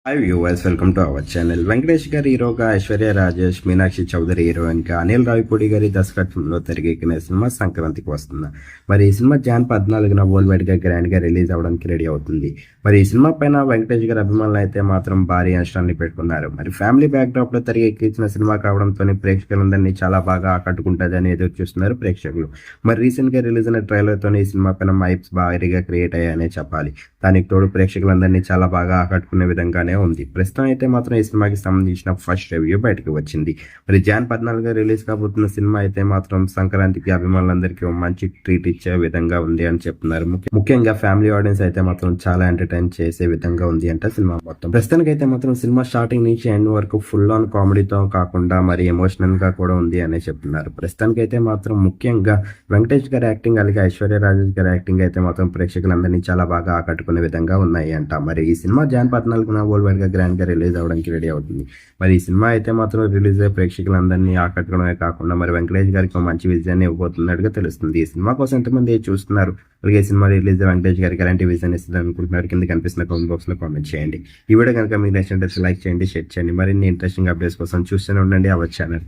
Hi viewers, welcome to our channel. Venkatesh గారి హీరోగా ఐశ్వర్య రాజేష్, మీనాక్షి చౌదరి హీరోయిన్గా అనిల్ రావిపూడి గారి దర్శకత్వంలో తెరకెక్కిన సినిమా సంక్రాంతికి వస్తుంది. మరి ఈ సినిమా జాన్ 14న వరల్డ్ వైడ్గా గ్రాండ్గా రిలీజ్ అవ్వడానికి రెడీ అవుతుంది. మరి ఈ సినిమా పైన వెంకటేష్ గారి అభిమానులు అయితే మాత్రం భారీ అంచనాల్ని పెట్టుకున్నారు. మరి ఫ్యామిలీ బ్యాక్డ్రాప్లో తెరకెక్కించిన సినిమా కావడంతో ప్రేక్షకులందరినీ చాలా బాగా ఆకట్టుకుంటుందని ఎదురు చూస్తున్నారు ప్రేక్షకులు. మరి రీసెంట్గా రిలీజ్ అయిన ట్రైలర్తో ఈ సినిమా పైన మైప్స్ భారీగా క్రియేట్ అయ్యాయనే చెప్పాలి. దానికి తోడు ప్రేక్షకులందరినీ చాలా బాగా ఆకట్టుకునే విధంగానే ఉంది. ప్రస్తుతం అయితే మాత్రం ఈ సినిమాకి సంబంధించిన ఫస్ట్ రివ్యూ బయటకు వచ్చింది. మరి జాన్ 14గా రిలీజ్ కాబోతున్న సినిమా అయితే మాత్రం సంక్రాంతికి అభిమానులందరికీ మంచి ట్రీట్ ఇచ్చే విధంగా ఉంది అని చెప్తున్నారు. ముఖ్యంగా ఫ్యామిలీ ఆడియన్స్ అయితే మాత్రం చాలా ఎంటర్టైన్ చేసే విధంగా ఉంది అంటే సినిమా మొత్తం. ప్రస్తుతానికి అయితే మాత్రం సినిమా స్టార్టింగ్ నుంచి ఎండ్ వరకు ఫుల్ ఆన్ కామెడీతో కాకుండా మరి ఎమోషనల్ గా కూడా ఉంది అనే చెప్తున్నారు. ప్రస్తుతానికి అయితే మాత్రం ముఖ్యంగా వెంకటేష్ గారి యాక్టింగ్ అలాగే ఐశ్వర్య రాజేష్ గారి యాక్టింగ్ అయితే మాత్రం ప్రేక్షకులందరినీ చాలా బాగా ఆకట్టుకునే విధంగా ఉన్నాయి అంట. మరి ఈ సినిమా జాన్ 14న వరల్డ్ వైడ్ గా గ్రాండ్ గా రిలీజ్ అవడానికి రెడీ అవుతుంది. మరి ఈ సినిమా అయితే మాత్రం రిలీజ్ అయ్యే ప్రేక్షకులందరినీ ఆకట్టుకోవడమే కాకుండా మరి వెంకటేష్ గారికి మంచి విజయాన్ని ఇవ్వబోతున్నట్టుగా తెలుస్తుంది. ఈ సినిమా కోసం ఎంతమంది చూస్తున్నారు, అలాగే సినిమా రిలీజ్ వెంకటేష్ గారికి ఎలాంటి విజన్ ఇస్తుంది అనుకుంటున్నారు కింద కనిపిస్తున్న కామెంట్ బాక్స్ లో కామెంట్ చేయండి. ఈ వీడియో కనుక మీకు నచ్చినట్లయితే లైక్ చేయండి, షేర్ చేయండి. మరిన్ని ఇంట్రెస్టింగ్ అప్డేట్స్ కోసం చూస్తూనే ఉండండి అవర్ ఛానల్.